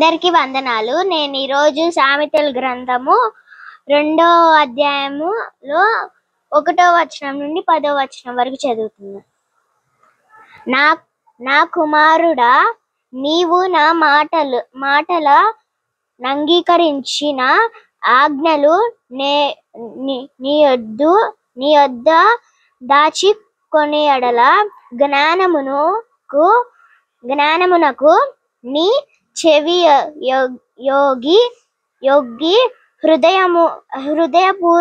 అందరికీ వందనాలు. నేను ఈరోజు సామెతల గ్రంథము 2వ అధ్యాయములో 1వ వచనం నుండి 10వ వచనం వరకు చదువుతున్నాను. నా కుమారుడా, నీవు నా మాటల అంగీకరించిన ఆజ్ఞలు నీ యొద్ద దాచుకొనే యెడల జ్ఞానమునకు నీ చెవి యొగ్గి హృదయపూర్వకముగా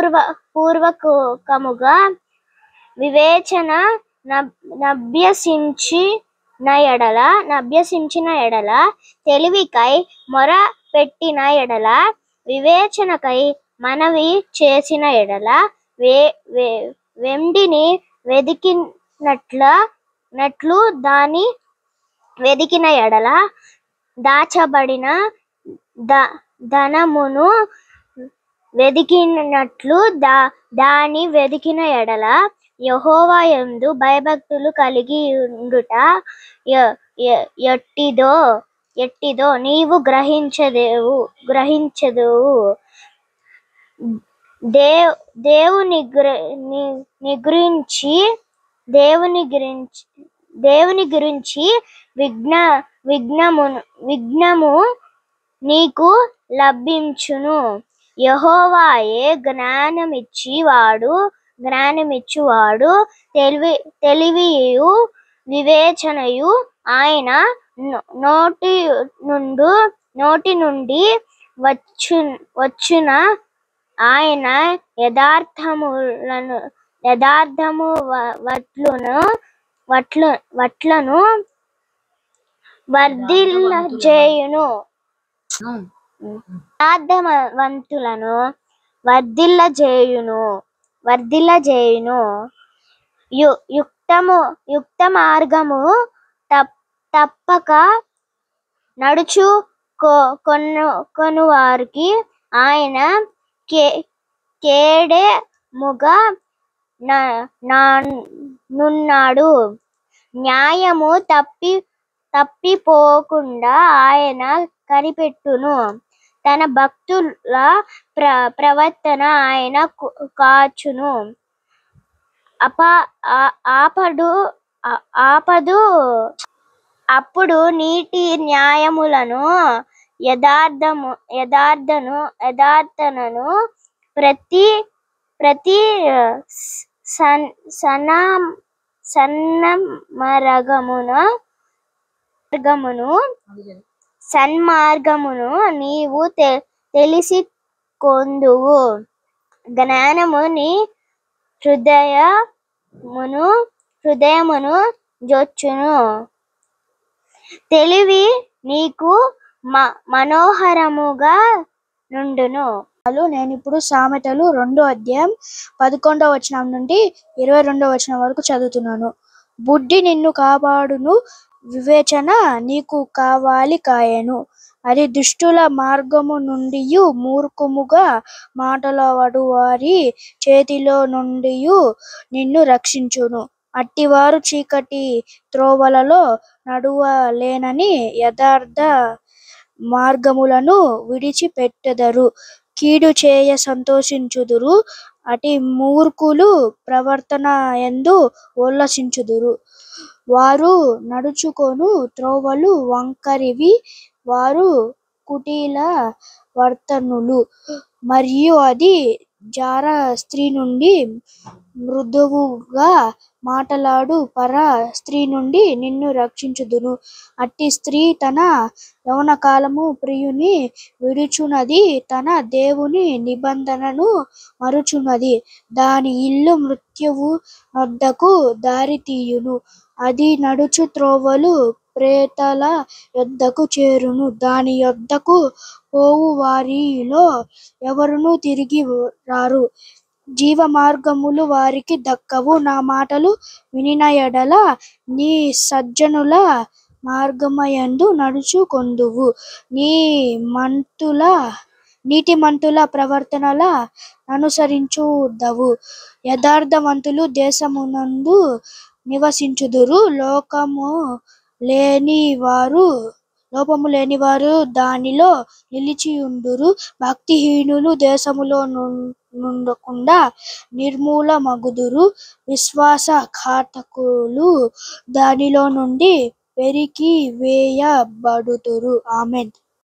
వివేచన నభ్యసించిన ఎడల తెలివికై మొర పెట్టిన ఎడల వివేచనకై మనవి చేసిన ఎడల వెండిని వెదికినట్లు దాని వెదికిన ఎడల దాచబడిన ధనమును వెదికినట్లు దాని వెదికిన ఎడల యెహోవా యందు భయభక్తులు కలిగి ఉండుట ఎట్టిదో నీవు గ్రహించెదవు. దేవుని గురించి విజ్ఞానము నీకు లభించును. యెహోవాయే జ్ఞానమిచ్చువాడు, తెలివియు వివేచనయు ఆయన నోటి నుండి వచ్చున. ఆయన యథార్థము వట్లను వర్ధిల్లజేయును. యథార్థవంతులను వర్ధిల్లజేయును. యుక్త మార్గము తప్పక నడుచుకొనువారికి ఆయన కేడెముగా నున్నాడు. న్యాయము తప్పిపోకుండా ఆయన కనిపెట్టును. తన భక్తుల ప్రవర్తన ఆయన కాచును. అప్పుడు నీతి న్యాయములను యథార్థతను ప్రతి సన్మార్గమును నీవు తెలిసికొందువు. జ్ఞానము నీ హృదయమును జొచ్చును. తెలివి నీకు మనోహరముగా నుండును. నేను ఇప్పుడు సామెతలు 2వ అధ్యాయం 11వ వచనం నుండి 22వ వచనం వరకు చదువుతున్నాను. బుద్ధి నిన్ను కాపాడును, వివేచన నీకు కావాలి కాయను. అది దుష్టుల మార్గము నుండి మూర్ఖముగా మాటలాడు వారి చేతిలో నుండి నిన్ను రక్షించును. అట్టివారు చీకటి త్రోవలలో నడువలేనని యథార్థ మార్గములను విడిచిపెట్టెదరు. కీడు చేయ సంతోషించుదురు. అటి మూర్ఖులు ప్రవర్తన యందు ఉల్లసించుదురు. వారు నడుచుకొను త్రోవలు వంకరివి, వారు కుటిల వర్తనులు. మరియు అది జార స్త్రీ నుండి మృదువుగా మాటలాడు పర స్త్రీ నుండి నిన్ను రక్షించుదును. అట్టి స్త్రీ తన యౌవనకాలము ప్రియుని విడుచున్నది, తన దేవుని నిబంధనను మరుచున్నది. దాని ఇల్లు మృత్యువు నొద్దకు దారితీయును. అది నడుచు త్రోవలు ప్రేతల యొద్దకు చేరును. దాని యొద్దకు పోవు వారిలో ఎవరునూ తిరిగి రారు. జీవ మార్గములు వారికి దక్కవు. నా మాటలు వినిన ఎడల నీ సజ్జనుల మార్గమయందు నడుచుకొందువు. నీతిమంతుల ప్రవర్తనల అనుసరించుదవు. యథార్థవంతులు దేశమునందు నివసించుదురు. లోకము లేని వారు లోపము లేని వారు దానిలో నిలిచియుందురు. భక్తిహీనులు దేశములో నుండకుండా నిర్మూలమగుదురు. విశ్వాసఘాతకులు దానిలో నుండి పెరికి వేయబడుదురు. ఆమేన్.